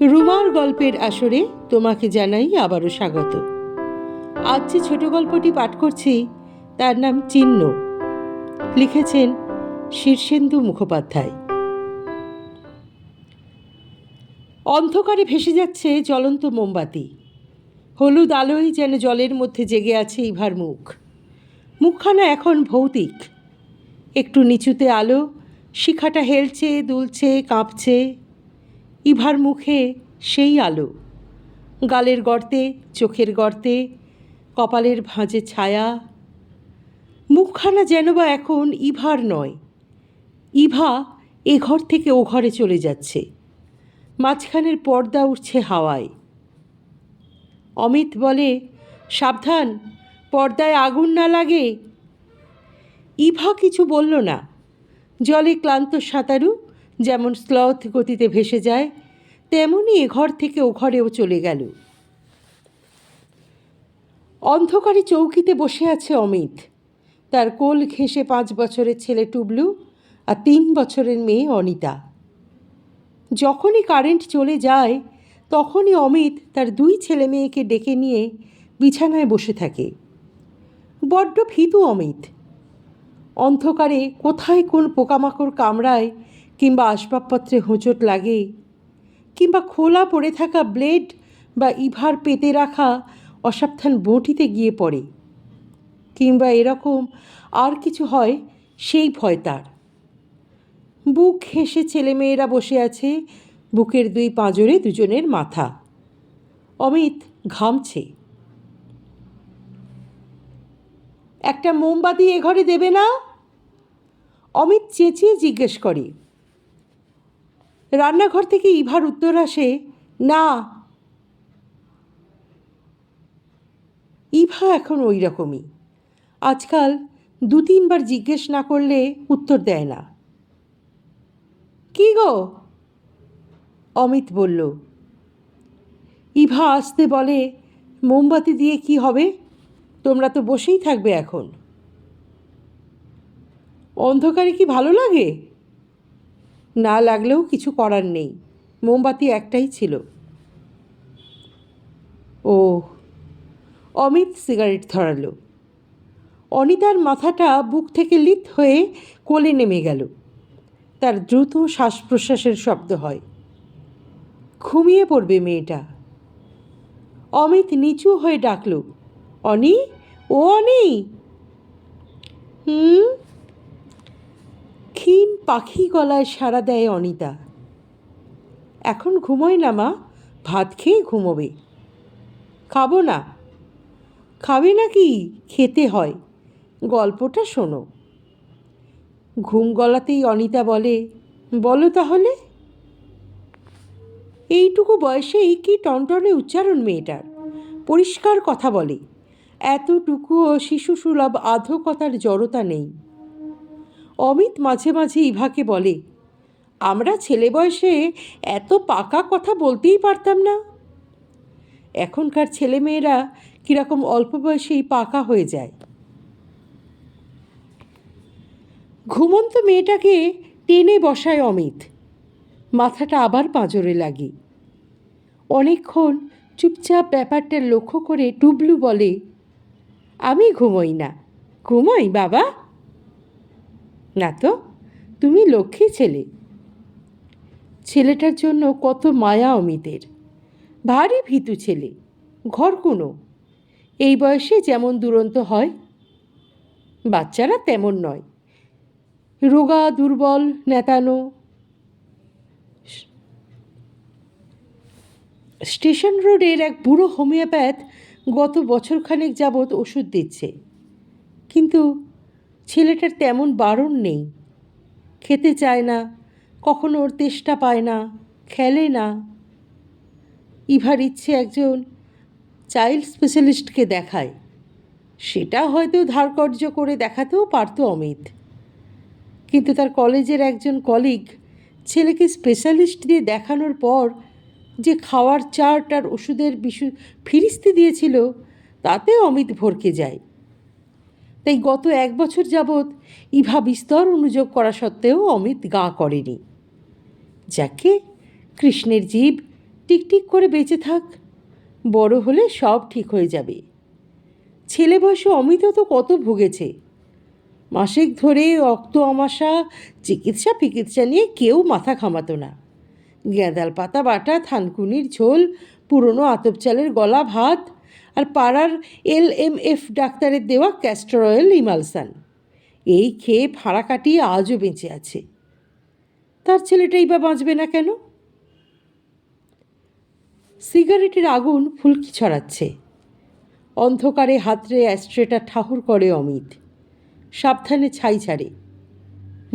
রুমার গল্পের আসরে তোমাকে জানাই আবারও স্বাগত। আজ যে ছোট গল্পটি পাঠ করছি তার নাম চিহ্ন। লিখেছেন শীর্ষেন্দু মুখোপাধ্যায়। অন্ধকারে ভেসে যাচ্ছে জ্বলন্ত মোমবাতি। হলুদ আলোয় যেন জলের মধ্যে জেগে আছে ইভার মুখখানা এখন ভৌতিক। একটু নিচুতে আলো, শিখাটা হেলছে, দুলছে, কাঁপছে। ইভার মুখে সেই আলো, গালের গর্তে, চোখের গর্তে, কপালের ভাঁজে ছায়া। মুখখানা যেন বা এখন ইভার নয়। ইভা এ ঘর থেকে ও ঘরে চলে যাচ্ছে। মাঝখানের পর্দা উঠছে হাওয়ায়। অমিত বলে, সাবধান, পর্দায় আগুন না লাগে। ইভা কিছু বলল না। জলে ক্লান্ত সাঁতারু যেমন স্লথ গতিতে ভেসে যায়, তেমনই এ ঘর থেকে ও ঘরেও চলে গেল। অন্ধকারে চৌকিতে বসে আছে অমিত। তার কোল ঘেঁষে 5 বছরের ছেলে টুবলু আর 3 বছরের মেয়ে অনিতা। যখনই কারেন্ট চলে যায় তখনই অমিত তার 2 ছেলে মেয়েকে ডেকে নিয়ে বিছানায় বসে থাকে। বড্ড ভীতু অমিত। অন্ধকারে কোথায় কোন পোকামাকড় কামড়ায়, কিংবা আসবাবপত্রে হোঁচট লাগে, কিংবা খোলা পড়ে থাকা ব্লেড বা ইভার পেতে রাখা অসাবধান বঁটিতে গিয়ে পড়ে, কিংবা এরকম আর কিছু হয়, সেই ভয় তার। বুক ঘেঁষে ছেলেমেয়েরা বসে আছে, বুকের 2 পাঁজরে দুজনের মাথা। অমিত ঘামছে। একটা মোমবাতি এ ঘরে দেবে না? অমিত চেঁচিয়ে জিজ্ঞেস করে। রান্নাঘর থেকে ইভার উত্তর আসে, না। ইভা এখন ওই রকমই। আজকাল 2-3 বার জিজ্ঞেস না করলে উত্তর দেয় না। কি গো? অমিত বলল। ইভা আসতে বলে, মোমবাতি দিয়ে কি হবে? তোমরা তো বসেই থাকবে এখন। অন্ধকারে কি ভালো লাগে? না লাগলেও কিছু করার নেই, মোমবাতি একটাই ছিল। ও। অমিত সিগারেট ধরালো। অনিতার মাথাটা বুক থেকে লিথ হয়ে কোলে নেমে গেল। তার দ্রুত শ্বাস প্রশ্বাসের শব্দ হয়। ঘুমিয়ে পড়বে মেয়েটা। অমিত নিচু হয়ে ডাকল, অনি, ও অনি। ক্ষীণ পাখি গলায় সাড়া দেয় অনিতা। এখন ঘুমোয় না মা, ভাত খেয়ে ঘুমোবে। খাবো না। খাবে নাকি? খেতে হয়, গল্পটা শোনো। ঘুম গলাতেই অনিতা বলে, বলো তাহলে। এইটুকু বয়সেই কি টনটনে উচ্চারণ মেয়েটার! পরিষ্কার কথা বলে, এতটুকুও শিশুসুলভ আধকতার জড়তা নেই। অমিত মাঝে মাঝে ইভাকে বলে, আমরা ছেলে বয়সে এত পাকা কথা বলতেই পারতাম না। এখনকার ছেলেমেয়েরা কীরকম অল্প বয়সেই পাকা হয়ে যায়। ঘুমন্ত মেয়েটাকে টেনে বসায় অমিত। মাথাটা আবার পাঁজরে লাগে। অনেকক্ষণ চুপচাপ ব্যাপারটা লক্ষ্য করে টুবলু বলে, আমি ঘুমোই না। ঘুমোই বাবা? না তো, তুমি লক্ষ্মী ছেলে। ছেলেটার জন্য কত মায়া অমিতের। ভারী ভীতু ছেলে, ঘরকুনো। এই বয়সে যেমন দুরন্ত হয়, বাচ্চারা তেমন নয়, রোগা, দুর্বল, নেতানো। স্টেশন রোডের এক বুড়ো হোমিওপ্যাথ গত বছরখানেক যাবৎ ওষুধ দিচ্ছে, কিন্তু ছেলেটার তেমন বারণ নেই। খেতে চায় না, কখনো ওর তেষ্টা পায় না, খেলে না। ইভার ইচ্ছে একজন চাইল্ড স্পেশালিস্টকে দেখায়। সেটা হয়তো ধারকর্য করে দেখাতেও পারত অমিত, কিন্তু তার কলেজের একজন কলিগ ছেলেকে স্পেশালিস্ট দিয়ে দেখানোর পর যে খাওয়ার চার্ট আর ওষুধের ফিরিস্তি দিয়েছিল, তাতে অমিত ভরকে যায়। তাই গত 1 বছর যাবৎ ইভা বিস্তর অনুযোগ করা সত্ত্বেও অমিত গা করেনি। যাকে, কৃষ্ণের জীব, টিকটিক করে বেঁচে থাক, বড় হলে সব ঠিক হয়ে যাবে। ছেলে বয়সে অমিতও তো কত ভুগেছে। মাসিক ধরে রক্ত আমাশা, চিকিৎসা নিয়ে কেউ মাথা ঘামাতো না। গ্যাঁদাল পাতা বাটা, থানকুনির ঝোল, পুরনো আতপ চালের গলা ভাত, আর পাড়ার LMF ডাক্তারের দেওয়া ক্যাস্টর অয়েল ইমালসান, এই খেয়ে ভাড়া কাটিয়ে আজও বেঁচে আছে। তার ছেলেটাই বা বাঁচবে না কেন? সিগারেটের আগুন ফুলকি ছড়াচ্ছে। অন্ধকারে হাতড়ে অ্যাস্ট্রেটা ঠাহুর করে অমিত। সাবধানে ছাই ছাড়ে।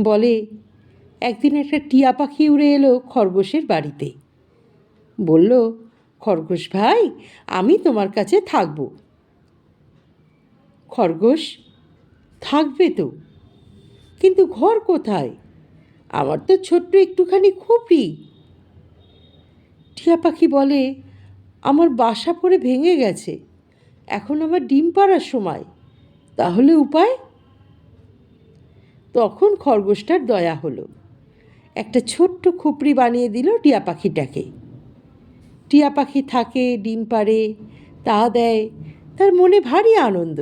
বলে, একদিন একটা টিয়া পাখি উড়ে এলো খরগোশের বাড়িতে। বলল, খরগোশ ভাই, আমি তোমার কাছে থাকব। খরগোশ, থাকবে তো, কিন্তু ঘর কোথায়? আমার তো ছোট্ট একটুখানি খুপড়ি। টিয়া পাখি বলে, আমার বাসা পড়ে ভেঙে গেছে, এখন আমার ডিম পাড়ার সময়, তাহলে উপায়? তখন খরগোশটার দয়া হলো, একটা ছোট্ট খুপড়ি বানিয়ে দিল টিয়া পাখিটাকে। টিয়া পাখি থাকে, ডিম পাড়ে, তা দেয়, তার মনে ভারী আনন্দ।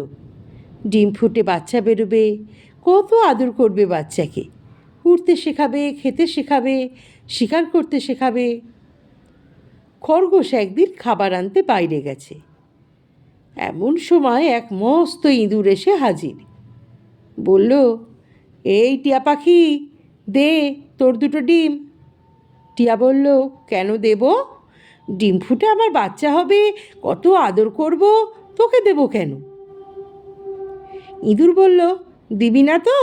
ডিম ফুটে বাচ্চা বেরোবে, কত আদর করবে বাচ্চাকে, উড়তে শেখাবে, খেতে শেখাবে, শিকার করতে শেখাবে। খরগোশ একদিন খাবার আনতে বাইরে গেছে। এমন সময় এক মস্ত ইঁদুর এসে হাজির। বলল, এই টিয়া পাখি, দে তোর দুটো ডিম। টিয়া বলল, কেন দেব? ডিম ফুটে আমার বাচ্চা হবে, কত আদর করব, তোকে দেব কেন? ইঁদুর বলল, দিবি না তো?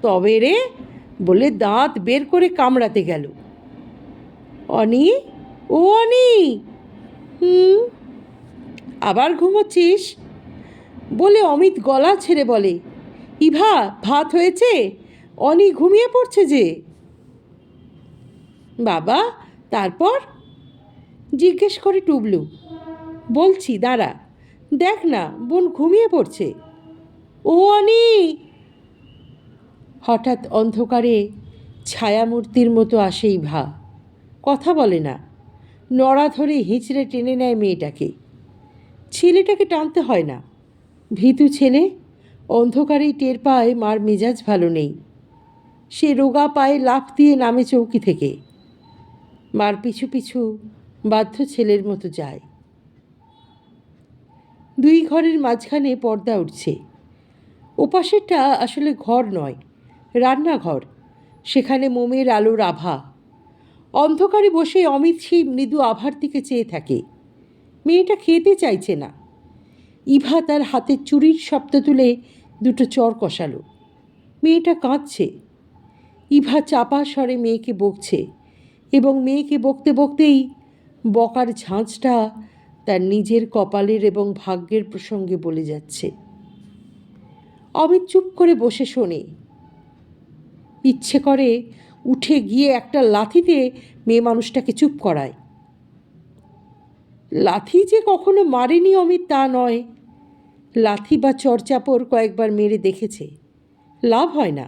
তবে রে, বলে দাঁত বের করে কামড়াতে গেল। অনি, ও অনি, আবার ঘুমোচ্ছিস? বলে অমিত গলা ছেড়ে বলে, ইভা, ভাত হয়েছে? অনি ঘুমিয়ে পড়ছে যে। বাবা, তারপর? জিজ্ঞেস করে টুবলু। বলছি, দাঁড়া, দেখ না, বোন ঘুমিয়ে পড়ছে। ও অনি! হঠাৎ অন্ধকারে ছায়ামূর্তির মতো আসে ইভা। কথা বলে না, নড়া ধরে হিঁচড়ে টেনে নেয় মেয়েটাকে। ছেলেটাকে টানতে হয় না, ভীতু ছেলে অন্ধকারেই টের পায় মার মেজাজ ভালো নেই। সে রোগা পায়ে লাফ দিয়ে নামে চৌকি থেকে। মার পিছু পিছু বাধ্য ছেলের মতো যায়। দুই ঘরের মাঝখানে পর্দা উঠছে। ওপাশেরটা আসলে ঘর নয়, রান্নাঘর। সেখানে মোমের আলোর আভা। অন্ধকারে বসে অমিত সেই মৃদু আভার দিকে চেয়ে থাকে। মেয়েটা খেতে চাইছে না। ইভা তার হাতের চুরির শব্দ তুলে দুটো চর কষালো। মেয়েটা কাঁদছে। ইভা চাপা স্বরে মেয়েকে বকছে, এবং মেয়েকে বকতে বকতেই বকার ঝাঁঝটা তার নিজের কপালের এবং ভাগ্যের প্রসঙ্গে বলে যাচ্ছে। অমিত চুপ করে বসে শোনে। ইচ্ছে করে উঠে গিয়ে একটা লাথিতে মেয়ে মানুষটাকে চুপ করায়। লাথি যে কখনো মারেনি অমিত তা নয়। লাথি বা চড়চাপড় কয়েকবার মেরে দেখেছে, লাভ হয় না।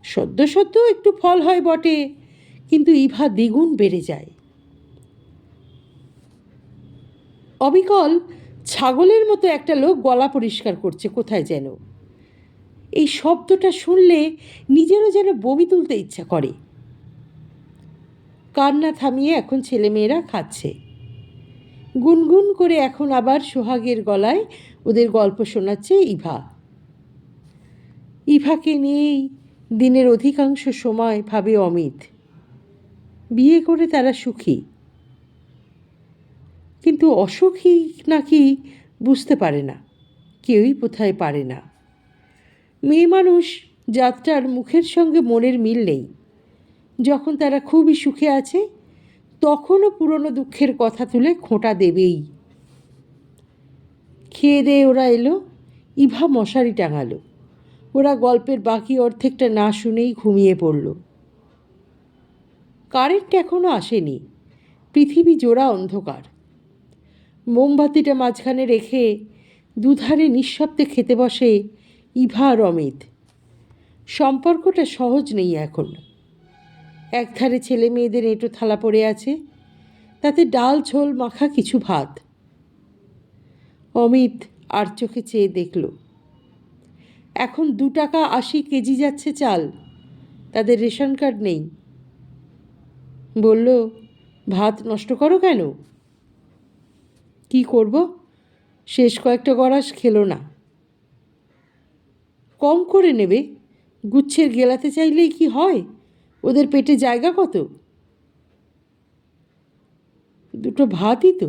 সদ্য সদ্য একটু ফল হয় বটে, কিন্তু ইভা দ্বিগুণ বেড়ে যায়। অবিকল ছাগলের মতো একটা লোক গলা পরিষ্কার করছে কোথায় যেন। এই শব্দটা শুনলে নিজেরও যেন বমি তুলতে ইচ্ছা করে। কান্না থামিয়ে এখন ছেলেমেয়েরা খাচ্ছে। গুনগুন করে এখন আবার সোহাগের গলায় ওদের গল্প শোনাচ্ছে ইভা। ইভাকে নিয়েই দিনের অধিকাংশ সময় ভাবে অমিত। বিয়ে করে তারা সুখী, কিন্তু অসুখী নাকি বুঝতে পারে না। কেউই বোধহয় পারে না। মেয়ে মানুষ যাত্রার মুখের সঙ্গে মনের মিল নেই। যখন তারা খুবই সুখে আছে, তখনও পুরনো দুঃখের কথা তুলে খোঁটা দেবেই। খেয়ে দেয়ে ওরা এলো। ইভা মশারি টাঙালো। ওরা গল্পের বাকি অর্ধেকটা না শুনেই ঘুমিয়ে পড়ল। কারেন্ট এখনও আসেনি। পৃথিবী জোড়া অন্ধকার। মোমবাতিটা মাঝখানে রেখে দুধারে নিঃশব্দে খেতে বসে ইভা আর অমিত। সম্পর্কটা সহজ নেই এখন। একধারে ছেলে মেয়েদের এঁটো থালা পড়ে আছে, তাতে ডাল ঝোল মাখা কিছু ভাত। অমিত আর চোখে চেয়ে দেখল, এখন 2 টাকা 80 কেজি যাচ্ছে চাল, তাদের রেশন কার্ড নেই। বলল, ভাত নষ্ট করো কেন? কি করব, শেষ কয়েকটা গড়াস খেলো না। কম করে নেবে, গুচ্ছের গেলাতে চাইলেই কি হয়? ওদের পেটে জায়গা কত? 2টো ভাতই তো,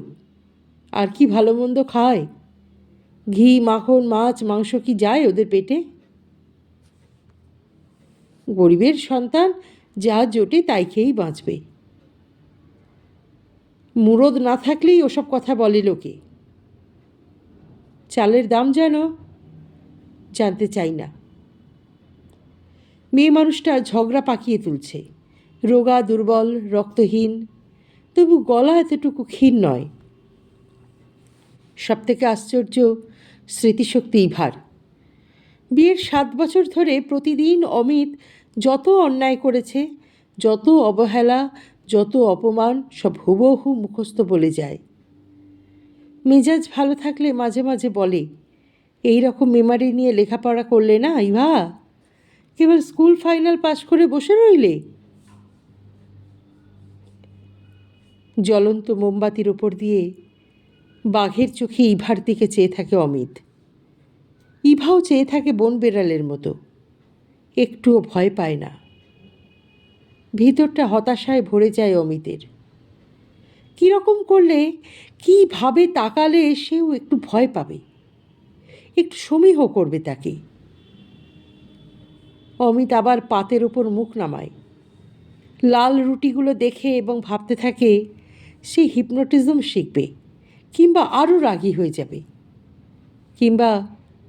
আর কি ভালো মন্দ খায়? ঘি মাখন মাছ মাংস কি যায় ওদের পেটে? গরিবের সন্তান যা জোটে তাই খেয়েই বাঁচবে। মুরদ না থাকলেই ওসব কথা বলে লোকে। চালের দাম জানো? জানতে চাই না। মেয়ে মানুষটা ঝগড়া পাকিয়ে তুলছে, রোগা দুর্বল রক্তহীন, তবু গলা এতটুকু ক্ষীণ নয়। সবথেকে আশ্চর্য স্মৃতিশক্তি ইভার। বিয়ের 7 বছর ধরে প্রতিদিন অমিত যত অন্যায় করেছে, যত অবহেলা, যত অপমান সব হুবহু মুখস্থ বলে যায়। মেজাজ ভালো থাকলে মাঝে মাঝে বলে, এই রকম মেমারি নিয়ে লেখাপড়া করলে না ইভা, কেবল স্কুল ফাইনাল পাশ করে বসে রইলে। জ্বলন্ত মোমবাতির ওপর দিয়ে বাঘের চোখে ইভার দিকে চেয়ে থাকে অমিত। ইভাও চেয়ে থাকে বন বেড়ালের মতো, একটুও ভয় পায় না। ভিতরটা হতাশায় ভরে যায় অমিতের। কীরকম করলে, কীভাবে তাকালে সেও একটু ভয় পাবে, একটু সমীহ করবে তাকে। অমিত আবার পাতের ওপর মুখ নামায়, লাল রুটিগুলো দেখে এবং ভাবতে থাকে সে হিপনোটিজম শিখবে, কিংবা আরও রাগী হয়ে যাবে, কিংবা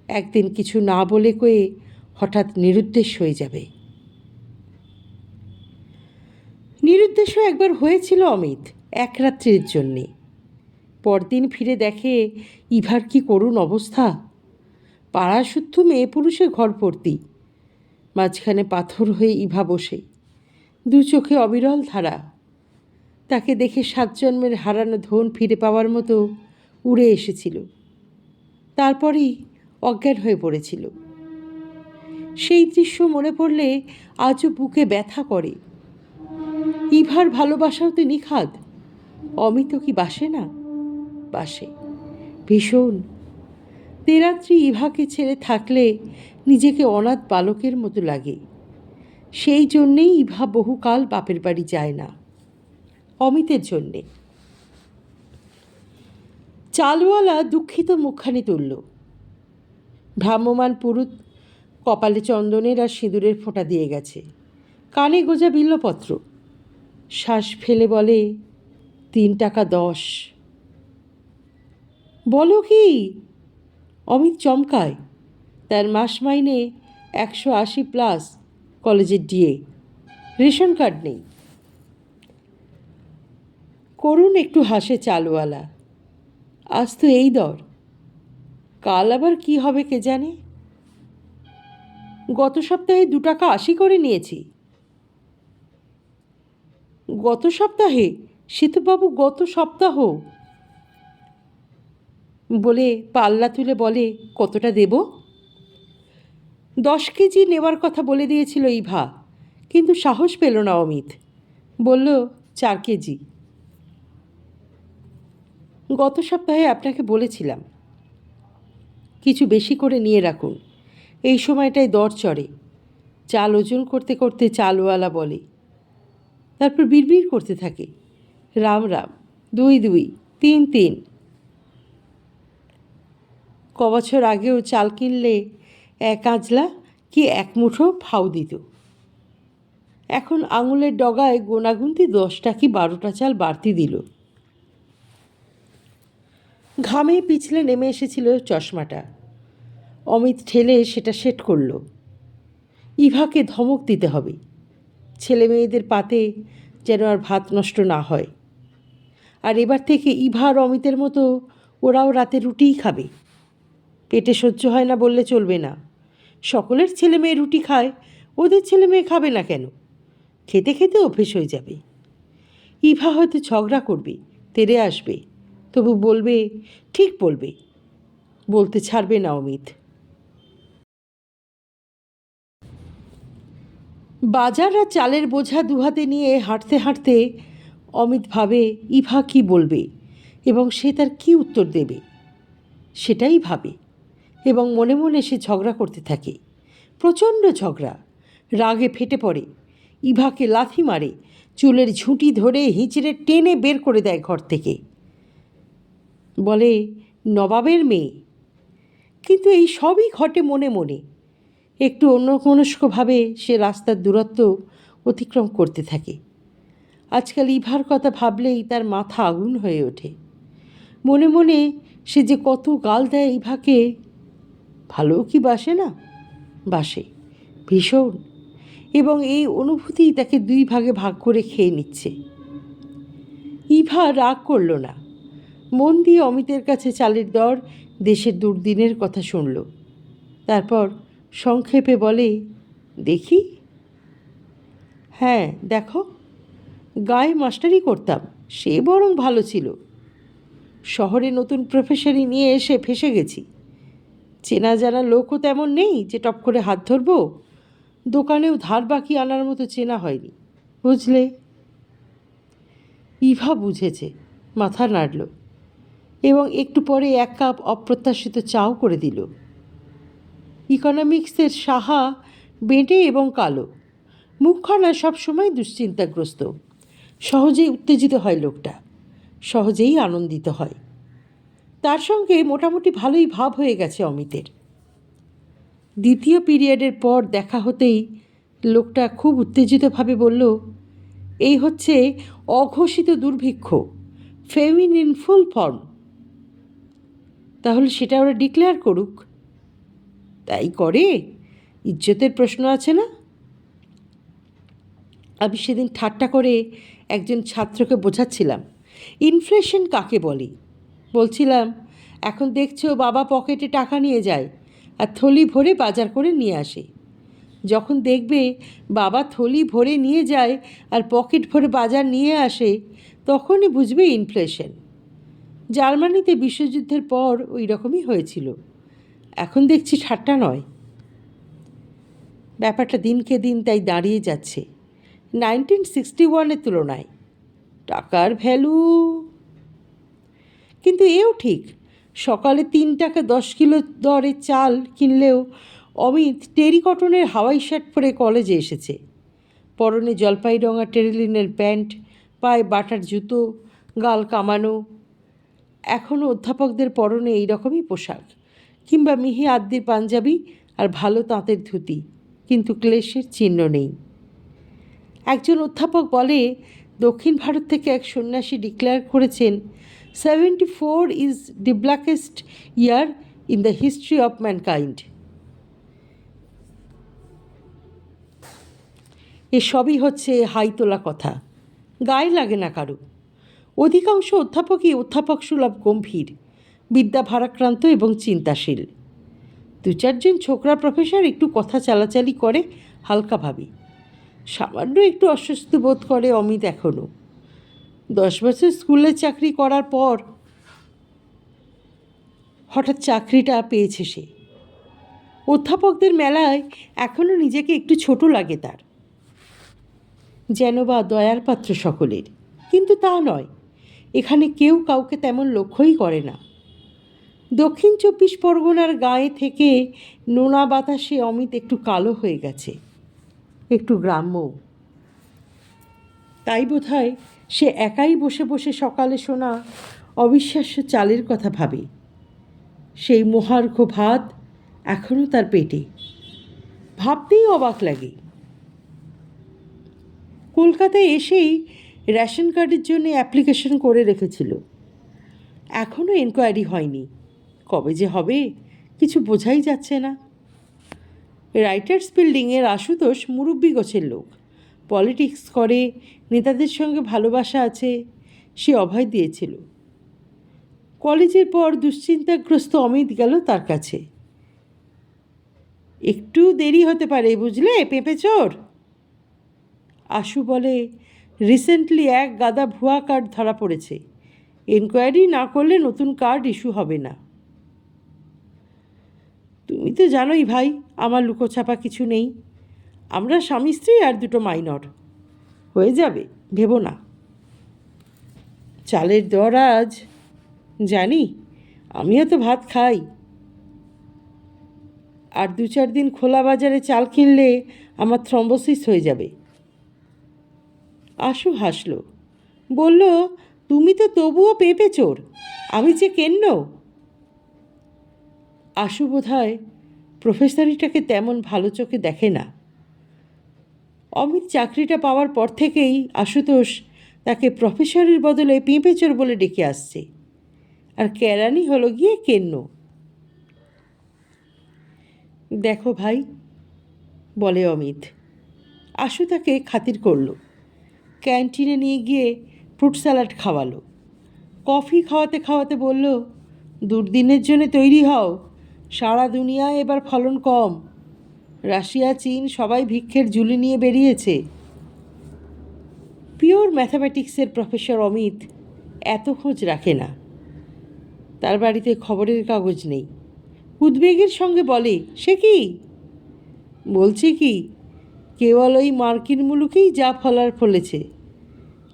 একদিন কিছু না বলে কয়ে হঠাৎ নিরুদ্দেশ হয়ে যাবে। নিরুদ্দেশ একবার হয়েছিল অমিত, এক রাত্রির জন্যে। পরদিন ফিরে দেখে ইভার কি করুণ অবস্থা। পাড়া শুদ্ধ মেয়ে পুরুষে ঘর ভর্তি, মাঝখানে পাথর হয়ে ইভা বসে, 2 চোখে অবিরল ধারা। তাকে দেখে 7 জন্মের হারানো ধন ফিরে পাওয়ার মতো উড়ে এসেছিল, তারপরেই অজ্ঞান হয়ে পড়েছিল। সেই দৃশ্য মনে পড়লে আজও বুকে ব্যথা করে। ইভার ভালোবাসাও তো নিখাদ। অমিত কি বাসে না? বাসে ভীষণ। তেরাত্রি ইভাকে ছেড়ে থাকলে নিজেকে অনাথ বালকের মতো লাগে। সেই জন্যেই ইভা বহুকাল বাপের বাড়ি যায় না, অমিতের জন্যে। চালওয়ালা দুঃখিত মুখখানি তুলল। ভ্রাম্যমান পুরুত কপালে চন্দনের আর সিঁদুরের ফোঁটা দিয়ে গেছে, কানে গোজা বিল্লপত্র। শ্বাস ফেলে বলে, 3 টাকা 10। বলো কি? অমিত চমকায়। তার মাস মাইনে 180+, কলেজের ডিএ, রেশন কার্ড নেই। করুণ একটু হাসে চালওয়ালা। আজ তো এই দর, কাল আবার কি হবে কে জানে। গত সপ্তাহে 2 টাকা 80 করে নিয়েছি। গত সপ্তাহে? সীতুবাবু গত সপ্তাহ? বলে পাল্লা তুলে বলে, কতটা দেব? 10 কেজি নেওয়ার কথা বলে দিয়েছিল ইভা, কিন্তু সাহস পেল না অমিত। বলল, 4 কেজি। গত সপ্তাহে আপনাকে বলেছিলাম কিছু বেশি করে নিয়ে রাখুন, এই সময়টায় দর চড়ে। চাল ওজন করতে করতে চালওয়ালা বলে, তারপর বিড়বিড় করতে থাকে, রাম রাম, 2 2, 3 3। কবছর আগেও চাল কিনলে 1 আঁজলা কি 1 মুঠো ফাউ দিত। এখন আঙুলের ডগায় গোনাগুনতি 10টা কি 12টা চাল বাড়তি দিল। ঘামে পিছলে নেমে এসেছিল চশমাটা। অমিত ঠেলে সেটা সেট করল। ইভাকে ধমক দিতে হবে, ছেলে মেয়েদের পাতে যেন আর ভাত নষ্ট না হয়। আর এবার থেকে ইভা আর অমিতের মতো ওরাও রাতে রুটিই খাবে। পেটে সহ্য হয় না বললে চলবে না। সকলের ছেলে মেয়ে রুটি খায়, ওদের ছেলে মেয়ে খাবে না কেন? খেতে খেতে অভ্যেস হয়ে যাবে। ইভা হয়তো ঝগড়া করবে, তেরে আসবে, তবু বলবে, ঠিক বলবে, বলতে ছাড়বে না অমিত। বাজার আর চালের বোঝা দুহাতে নিয়ে হাঁটতে হাঁটতে অমিত ভাবে ইভা কি বলবে এবং সে তার কি উত্তর দেবে, সেটাই ভাবে। এবং মনে মনে সে ঝগড়া করতে থাকে, প্রচণ্ড ঝগড়া। রাগে ফেটে পড়ে, ইভাকে লাথি মারে, চুলের ঝুঁটি ধরে হিঁচড়ে টেনে বের করে দেয় ঘর থেকে। বলে নবাবের মেয়ে। কিন্তু এই সবই ঘটে মনে মনে। একটু অন্যমনস্কভাবে সে রাস্তার দূরত্ব অতিক্রম করতে থাকে। আজকাল ইভার কথা ভাবলেই তার মাথা আগুন হয়ে ওঠে। মনে মনে সে যে কত গাল দেয় ইভাকে। ভালো কি বাসে না? বাসে ভীষণ। এবং এই অনুভূতি তাকে দুই ভাগে ভাগ করে খেয়ে নিচ্ছে। ইভা রাগ করল না, মন দিয়ে অমিতের কাছে চালের দর, দেশের দুর্দিনের কথা শুনল। তারপর সংক্ষেপে বলে, দেখি। হ্যাঁ দেখো, গায়ে মাস্টারি করতাম, সে বরং ভালো ছিল। শহরে নতুন প্রফেসরি নিয়ে এসে ফেসে গেছি। চেনা জানা লোকও তেমন নেই যে টপ করে হাত ধরবো। দোকানেও ধার বাকি আনার মতো চেনা হয়নি, বুঝলে। ইভা বুঝেছে, মাথা নাড়ল এবং একটু পরে এক কাপ অপ্রত্যাশিত চাও করে দিল। ইকোনমিক্সের সাহা বেঁটে এবং কালো, মুখখানা সবসময় দুশ্চিন্তাগ্রস্ত। সহজেই উত্তেজিত হয় লোকটা, সহজেই আনন্দিত হয়। তার সঙ্গে মোটামুটি ভালোই ভাব হয়ে গেছে অমিতের। দ্বিতীয় পিরিয়ডের পর দেখা হতেই লোকটা খুব উত্তেজিতভাবে বলল, এই হচ্ছে অঘোষিত দুর্ভিক্ষ, ফেমিন ইন ফুল ফর্ম। তাহলে সেটা ওরা ডিক্লেয়ার করুক। তাই করে, ইজ্জতের প্রশ্ন আছে না। আমি সেদিন ঠাট্টা করে একজন ছাত্রকে বোঝাচ্ছিলাম ইনফ্লেশন কাকে বলে। বলছিলাম, এখন দেখছো বাবা পকেটে টাকা নিয়ে যায় আর থলি ভরে বাজার করে নিয়ে আসে। যখন দেখবে বাবা থলি ভরে নিয়ে যায় আর পকেট ভরে বাজার নিয়ে আসে, তখনই বুঝবে ইনফ্লেশন। জার্মানিতে বিশ্বযুদ্ধের পর ওই রকমই হয়েছিল। এখন দেখছি ঠাট্টা নয়। ব্যাপারটা দিনকে দিন তাই দাঁড়িয়ে যাচ্ছে 1961-এর তুলনায়। টাকার ভ্যালু। কিন্তু এও ঠিক, সকালে 3 টাকা 10 কিলো দরে চাল কিনলেও অমিত টেরিকটনের হাওয়াই শার্ট পরে কলেজে এসেছে। পরনে জলপাই রঙা টেরিলিনের প্যান্ট, পায়ে বাটার জুতো, গাল কামানো। এখনও অধ্যাপকদের পরনে এই রকমই পোশাক, কিংবা মিহি আদ্দির পাঞ্জাবি আর ভালো তাঁতের ধুতি, কিন্তু ক্লেশের চিহ্ন নেই। একজন অধ্যাপক বলে, দক্ষিণ ভারত থেকে এক সন্ন্যাসী ডিক্লেয়ার করেছেন 74 is the ব্ল্যাকেস্ট year in the history of mankind. এসবই হচ্ছে হাই তোলা কথা, গায়ে লাগে না কারো। অধিকাংশ অধ্যাপকই অধ্যাপক সুলভ গম্ভীর, বিদ্যা ভারাক্রান্ত এবং চিন্তাশীল। 2-4জন ছোকরা প্রফেসর একটু কথা চালাচালি করে হালকাভাবে। সামান্য একটু অস্বস্তি বোধ করে অমিত এখনও। 10 বছর স্কুলের চাকরি করার পর হঠাৎ চাকরিটা পেয়েছে সে। অধ্যাপকদের মেলায় এখনও নিজেকে একটু ছোট লাগে তার, যেন বা দয়ার পাত্র সকলের। কিন্তু তা নয়, এখানে কেউ কাউকে তেমন লক্ষ্যই করে না। দক্ষিণ 24 পরগনার গায়ে থেকে নোনা বাতাসে অমিত একটু কালো হয়ে গেছে, একটু গ্রাম্য। তাই বোধহয় সে একাই বসে বসে সকালে শোনা অবিশ্বাস্য চালের কথা ভাবে। সেই মহার্ঘ ভাত এখনও তার পেটে, ভাবতেই অবাক লাগে। কলকাতায় এসেই রেশন কার্ডের জন্য অ্যাপ্লিকেশন করে রেখেছিল। এখনও এনকোয়ারি হয়নি, কবে যে হবে কিছু বোঝাই যাচ্ছে না। রাইটার্স বিল্ডিংয়ের আশুতোষ মুরব্বি গোছের লোক, পলিটিক্স করে, নেতাদের সঙ্গে ভালোবাসা আছে, সে অভয় দিয়েছিল। কলেজের পর দুশ্চিন্তাগ্রস্ত অমিত গেল তার কাছে। একটু দেরি হতে পারে বুঝলে পেঁপে চোর। আশু বলে, রিসেন্টলি এক গাদা ভুয়া কার্ড ধরা পড়েছে, এনকোয়ারি না করলে নতুন কার্ড ইস্যু হবে না। তুমি তো জানোই ভাই, আমার লুকোছাপা কিছু নেই। আমরা স্বামী স্ত্রী আর দুটো মাইনর, হয়ে যাবে, ভেবো না। চালের দর আজ, জানি, আমিও তো ভাত খাই। আর 2-4 দিন খোলা বাজারে চাল কিনলে আমার থ্রম্বোসিস হয়ে যাবে। আশু হাসল, বলল, তুমি তো তবুও পেঁপে চোর, আমি যে কেন্ন। আশু বোধহয় প্রফেসরিটাকে তেমন ভালো চোখে দেখে না। অমিত চাকরিটা পাওয়ার পর থেকেই আশুতোষ তাকে প্রফেসরের বদলে পেঁপে চোর বলে ডেকে আসছে, আর কেরানি হলো গিয়ে কেন্ন। দেখো ভাই, বলে অমিত। আশু তাকে খাতির করল, ক্যান্টিনে নিয়ে গিয়ে ফ্রুট স্যালাড খাওয়ালো। কফি খাওয়াতে খাওয়াতে বলল, দুর্দিনের জন্য তৈরি হও, সারা দুনিয়ায় এবার ফলন কম, রাশিয়া চীন সবাই ভিক্ষের ঝুলি নিয়ে বেরিয়েছে। পিওর ম্যাথামেটিক্সের প্রফেসর অমিত এত খোঁজ রাখে না। তার বাড়িতে খবরের কাগজ নেই। উদ্বেগের সঙ্গে বলে, সে কি? বলছি কি, কেবল ওই মার্কিন মুলুকেই যা ফলার ফলেছে,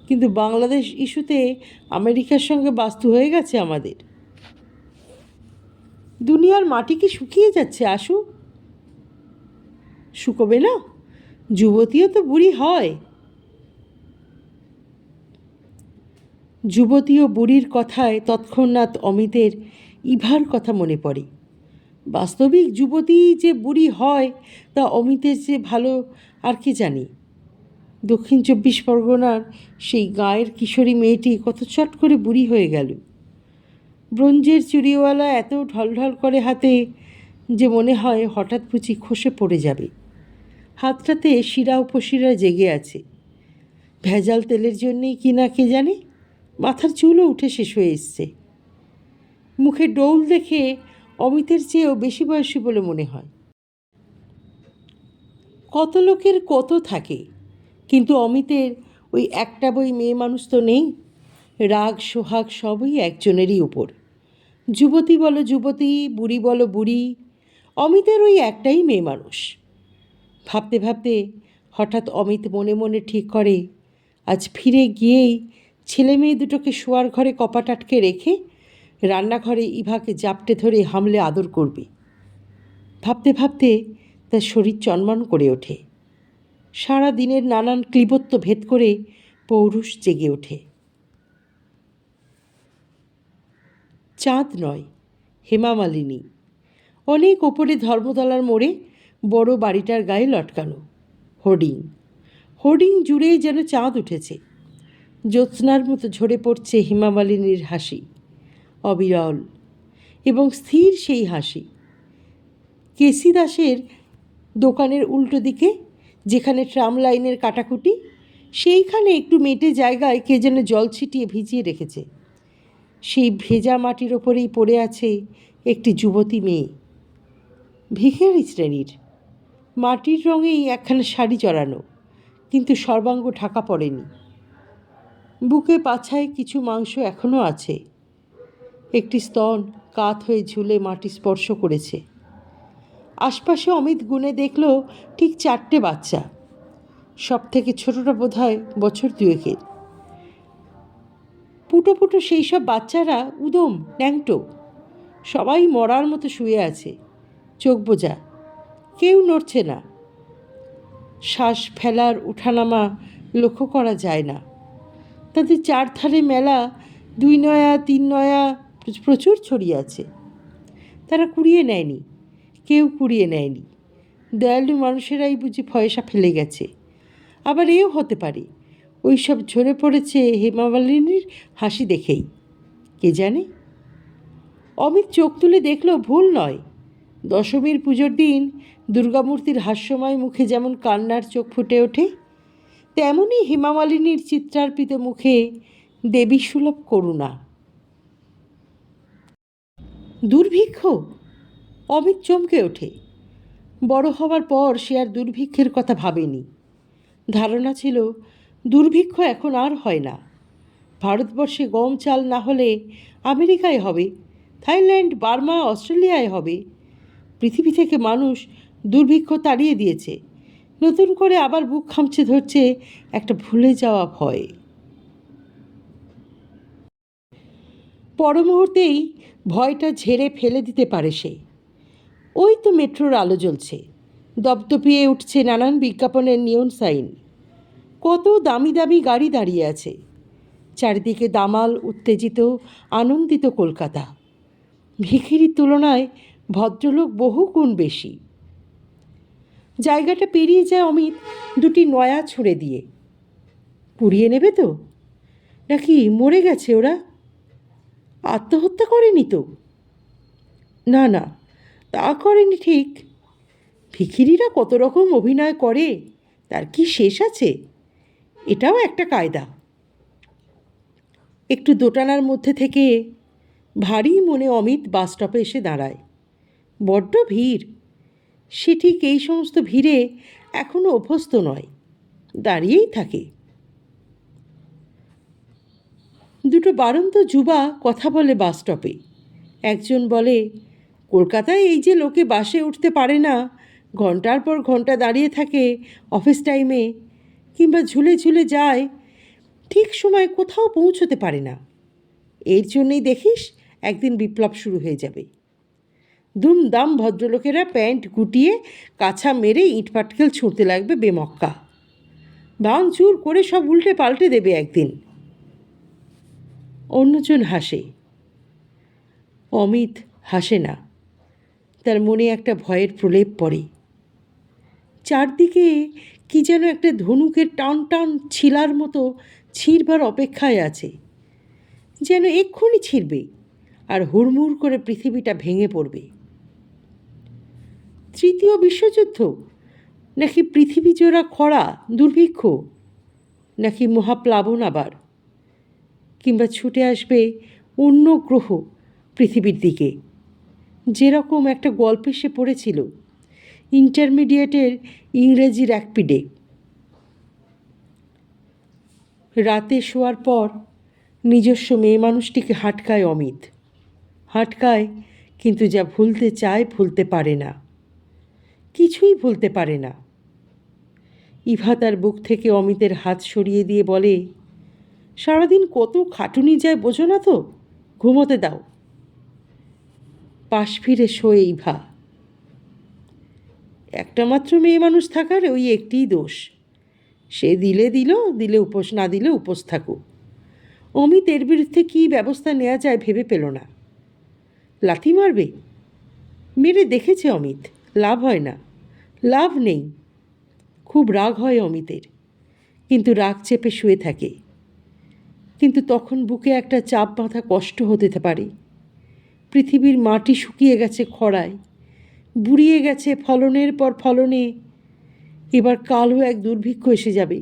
কিন্তু বাংলাদেশ ইস্যুতে আমেরিকার সঙ্গে বাস্তু হয়ে গেছে আমাদের। দুনিয়ার মাটি কি শুকিয়ে যাচ্ছে আশু? শুকোবে না, যুবতীও তো বুড়ি হয়। যুবতী ও বুড়ির কথায় তৎক্ষণাৎ অমিতের ইভার কথা মনে পড়ে। বাস্তবিক যুবতী যে বুড়ি হয় তা অমিতের যে ভালো আর কি জানি। দক্ষিণ 24 পরগনার সেই গাঁয়ের কিশোরী মেয়েটি কত চট করে বুড়ি হয়ে গেল। ব্রোঞ্জের চুড়িওয়ালা এত ঢলঢল করে হাতে যে মনে হয় হঠাৎ বুঝি খসে পড়ে যাবে। হাতটাতে শিরা উপশিরা জেগে আছে। ভেজাল তেলের জন্যেই কি না কে জানে, মাথার চুলও উঠে শেষ হয়ে এসছে। মুখে ডৌল দেখে অমিতের চেয়েও বেশি বয়সী বলে মনে হয়। কত লোকের কত থাকে, কিন্তু অমিতের ওই একটা বই মেয়ে মানুষ তো নেই। রাগ সোহাগ সবই একজনেরই উপর। যুবতী বলো যুবতী, বুড়ি বলো বুড়ি, অমিতের ওই একটাই মেয়ে মানুষ। ভাবতে ভাবতে হঠাৎ অমিত মনে মনে ঠিক করে, আজ ফিরে গিয়েই ছেলে মেয়ে দুটোকে শোয়ার ঘরে কপাট আটকে রেখে রান্নাঘরে ইভাকে জাপটে ধরে হামলে আদর করবে। ভাবতে ভাবতে তার শরীর চনমন করে ওঠে। সারা দিনের নানান ক্লিবত্ব ভেদ করে পৌরুষ জেগে ওঠে। চাঁদ নয়, হেমামালিনী। অনেক ওপরে ধর্মতলার মোড়ে বড় বাড়িটার গায়ে লটকানো হোর্ডিং। হোর্ডিং জুড়েই যেন চাঁদ উঠেছে। জ্যোৎস্নার মতো ঝরে পড়ছে হেমামালিনীর হাসি, অবিরল এবং স্থির সেই হাসি। কেসি দাসের দোকানের উল্টো দিকে, যেখানে ট্রাম লাইনের কাটাকুটি, সেইখানে একটু মেটে জায়গায় কে যেন জল ছিটিয়ে ভিজিয়ে রেখেছে। সেই ভেজা মাটির ওপরেই পড়ে আছে একটি যুবতী মেয়ে, ভিখারি শ্রেণীর। মাটির রঙেই একখানা শাড়ি জড়ানো, কিন্তু সর্বাঙ্গ ঢাকা পড়েনি। বুকে পাছায় কিছু মাংস এখনও আছে। একটি স্তন কাত হয়ে ঝুলে মাটি স্পর্শ করেছে। আশপাশে অমিত গুনে দেখল ঠিক 4টে বাচ্চা। সব থেকে ছোটটা বোধহয় বছর 2-এর। পুটো পুটো সেই সব বাচ্চারা উদম ন্যাংটো, সবাই মরার মতো শুয়ে আছে, চোখ বোঝা, কেউ নড়ছে না। শ্বাস ফেলার উঠানামা লক্ষ্য করা যায় না। তাদের চারধারে মেলা 2 নয়া 3 নয়া প্রচুর ছড়িয়ে আছে। তারা কুড়িয়ে নেয়নি, কেউ কুড়িয়ে নেয়নি। দয়ালু মানুষেরাই বুঝি পয়সা ফেলে গেছে। আবার এও হতে পারে ওই সব ঝরে পড়েছে হেমামালিনীর হাসি দেখেই, কে জানে। অমিত চোখ তুলে দেখল ভুল নয়। দশমীর পুজোর দিন দুর্গামূর্তির হাস্যময় মুখে যেমন কান্নার চোখ ফুটে ওঠে, তেমনই হেমামালিনীর চিত্রার্পিত মুখে দেবীসুলভ করুণা। দুর্ভিক্ষ! অমিত চমকে ওঠে। বড় হবার পর সে আর দুর্ভিক্ষের কথা ভাবেনি। ধারণা ছিল দুর্ভিক্ষ এখন আর হয় না। ভারতবর্ষে গম চাল না হলে আমেরিকায় হবে, থাইল্যান্ড, বার্মা, অস্ট্রেলিয়ায় হবে। পৃথিবী থেকে মানুষ দুর্ভিক্ষ তাড়িয়ে দিয়েছে, নতুন করে আবার বুক খামচে ধরছে একটা ভুলে যাওয়া ভয়। পর মুহূর্তেই ভয়টা ঝেড়ে ফেলে দিতে পারে সে। ওই তো মেট্রোর আলো জ্বলছে, দপদপিয়ে উঠছে নানান বিজ্ঞাপনের নিয়ন সাইন। কত দামি দামি গাড়ি দাঁড়িয়ে আছে, চারিদিকে দামাল, উত্তেজিত, আনন্দিত কলকাতা। ভিখিরির তুলনায় ভদ্রলোক বহু গুণ বেশি। জায়গাটা পেরিয়ে যায় অমিত দুটি নয়া ছুঁড়ে দিয়ে। পুড়িয়ে নেবে তো, নাকি মরে গেছে ওরা? আত্মহত্যা করেনি তো? না না, তা করেনি ঠিক। ভিখিরিরা কত রকম অভিনয় করে, তার কি শেষ আছে? এটাও একটা কায়দা। একটু দোটানার মধ্যে থেকে ভারী মনে অমিত বাস স্টপে এসে দাঁড়ায়। বড্ড ভিড়। সে ঠিক এই সমস্ত ভিড়ে এখনও অভ্যস্ত নয়, দাঁড়িয়েই থাকে। দুটো বাড়ন্ত যুবা কথা বলে বাস স্টপে। একজন বলে, কলকাতায় এই যে লোকে বাসে উঠতে পারে না, ঘন্টার পর ঘন্টা দাঁড়িয়ে থাকে অফিস টাইমে, কিংবা ঝুলে ঝুলে যায়, ঠিক সময় কোথাও পৌঁছতে পারে না। এর জন্যেই দেখিস একদিন বিপ্লব শুরু হয়ে যাবে। দুমদাম ভদ্রলোকেরা প্যান্ট গুটিয়ে কাছা মেরে ইট পাটকেল ছুঁড়তে লাগবে বেমক্কা। ভাঙচুর করে সব উল্টে পাল্টে দেবে একদিন। অন্যজন হাসে। অমিত হাসে না। তার মনে একটা ভয়ের প্রলেপ পড়ে। চারদিকে কি যেন একটা ধনুকের টান টান ছিলার মতো ছিঁড়বার অপেক্ষায় আছে, যেন এক্ষুনি ছিঁড়বে আর হুড়মুড় করে পৃথিবীটা ভেঙে পড়বে। তৃতীয় বিশ্বযুদ্ধ, নাকি পৃথিবী জোড়া খরা, দুর্ভিক্ষ, নাকি মহাপ্লাবন আবার, কিংবা ছুটে আসবে অন্য গ্রহ পৃথিবীর দিকে, যেরকম একটা গল্পে সে পড়েছিল ইন্টারমিডিয়েটের ইংরেজির এক পিডে। রাতে শোয়ার পর নিজস্ব মেয়ে মানুষটিকে হাটকায় অমিত। হাটকায়, কিন্তু যা ভুলতে চায় ভুলতে পারে না, কিছুই ভুলতে পারে না। ইভা তার বুক থেকে অমিতের হাত সরিয়ে দিয়ে বলে, সারাদিন কত খাটুনি যায় বোঝো না তো, ঘুমোতে দাও। পাশ ফিরে শোয় ইভা। একটা মাত্র মেয়ে মানুষ থাকার ওই একটিই দোষ, সে দিলে দিল, দিলে উপোস, না দিলে উপোস থাকো। অমিত এর বিরুদ্ধে কী ব্যবস্থা নেওয়া যায় ভেবে পেল না। লাথি মারবে? মেরে দেখেছে অমিত, লাভ হয় না, লাভ নেই। খুব রাগ হয় অমিতের, কিন্তু রাগ চেপে শুয়ে থাকে। কিন্তু তখন বুকে একটা চাপ বাঁধা কষ্ট হতে পারে। পৃথিবীর মাটি শুকিয়ে গেছে খরায়, বুড়িয়ে গেছে ফলনের পর ফলনে, এবার কালো এক দুর্ভিক্ষ এসে যাবে।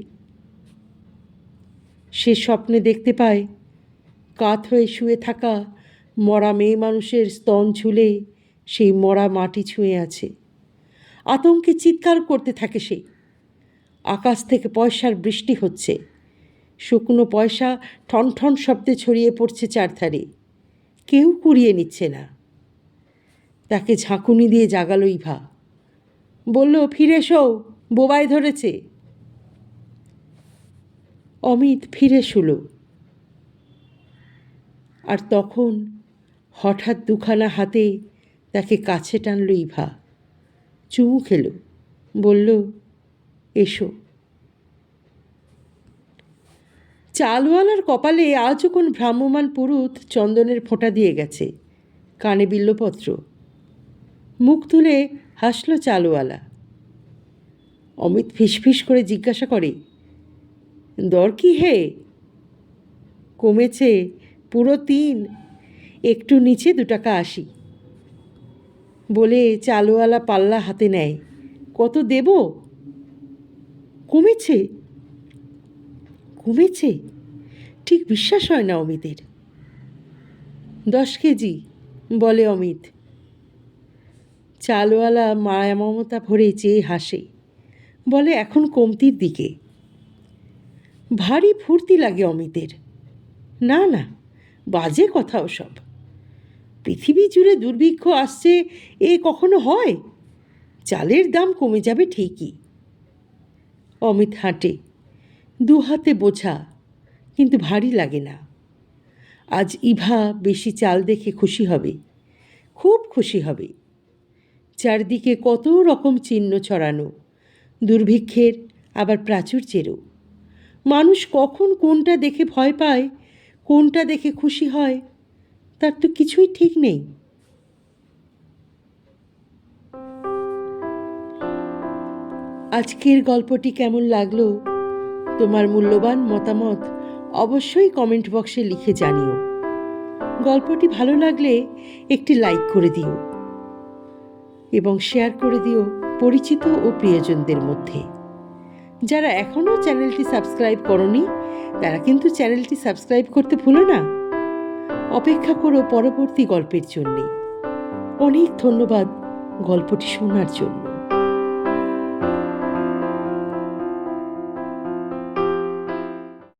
সে স্বপ্নে দেখতে পায় কাত হয়ে শুয়ে থাকা মরা মেয়ে মানুষের স্তন ঝুলে সেই মরা মাটি ছুঁয়ে আছে। আতঙ্কে চিৎকার করতে থাকে সে। আকাশ থেকে পয়সার বৃষ্টি হচ্ছে, শুকনো পয়সা ঠন ঠন শব্দে ছড়িয়ে পড়ছে চারধারে, কেউ কুড়িয়ে নিচ্ছে না। তাকে ঝাঁকুনি দিয়ে জাগালো ইভা, বলল, ফিরে এসো, বোবাই ধরেছে। অমিত ফিরে শুল। আর তখন হঠাৎ দুখানা হাতে তাকে কাছে টানল ইভা, চুমু খেল, বলল, এসো। চালওয়ালার কপালে আজও কোন ভ্রাম্যমান পুরুত চন্দনের ফোঁটা দিয়ে গেছে, কানে বিল্লপত্র। মুখ তুলে হাসল চালওয়ালা। অমিত ফিসফিস করে জিজ্ঞাসা করে, দর কি হে? কমেছে, পুরো 3, একটু নিচে 2 টাকা 80 বলে চালওয়ালা পাল্লা হাতে নেয়। কত দেব? কমেছে? কমেছে? ঠিক বিশ্বাস হয় না অমিতের। 10 কেজি বলে অমিত। চালওয়ালা মায়া মমতা ভরে চেয়ে হাসে, বলে, এখন কমতির দিকে। ভারী ফুর্তি লাগে অমিতের। না না, বাজে কথা ওসব। পৃথিবী জুড়ে দুর্ভিক্ষ আসছে, এ কখনো হয়? চালের দাম কমে যাবে ঠিকই। অমিত হাঁটে, দু হাতে বোঝা, কিন্তু ভারী লাগে না। আজ ইভা বেশি চাল দেখে খুশি হবে, খুব খুশি হবে। চারদিকে কত রকম চিহ্ন ছড়ানো, দুর্ভিক্ষের আবার প্রাচুর্যেরও। মানুষ কখন কোনটা দেখে ভয় পায়, কোনটা দেখে খুশি হয়, তার তো কিছুই ঠিক নেই। আজকের গল্পটি কেমন লাগলো, তোমার মূল্যবান মতামত অবশ্যই কমেন্ট বক্সে লিখে জানিও। গল্পটি ভালো লাগলে একটি লাইক করে দিও এবং শেয়ার করে দিও পরিচিত ও প্রিয়জনদের মধ্যে। যারা এখনও চ্যানেলটি সাবস্ক্রাইব করনি তারা কিন্তু চ্যানেলটি সাবস্ক্রাইব করতে ভুলো না। অপেক্ষা করো পরবর্তী গল্পের জন্যে। অনেক ধন্যবাদ গল্পটি শোনার জন্য।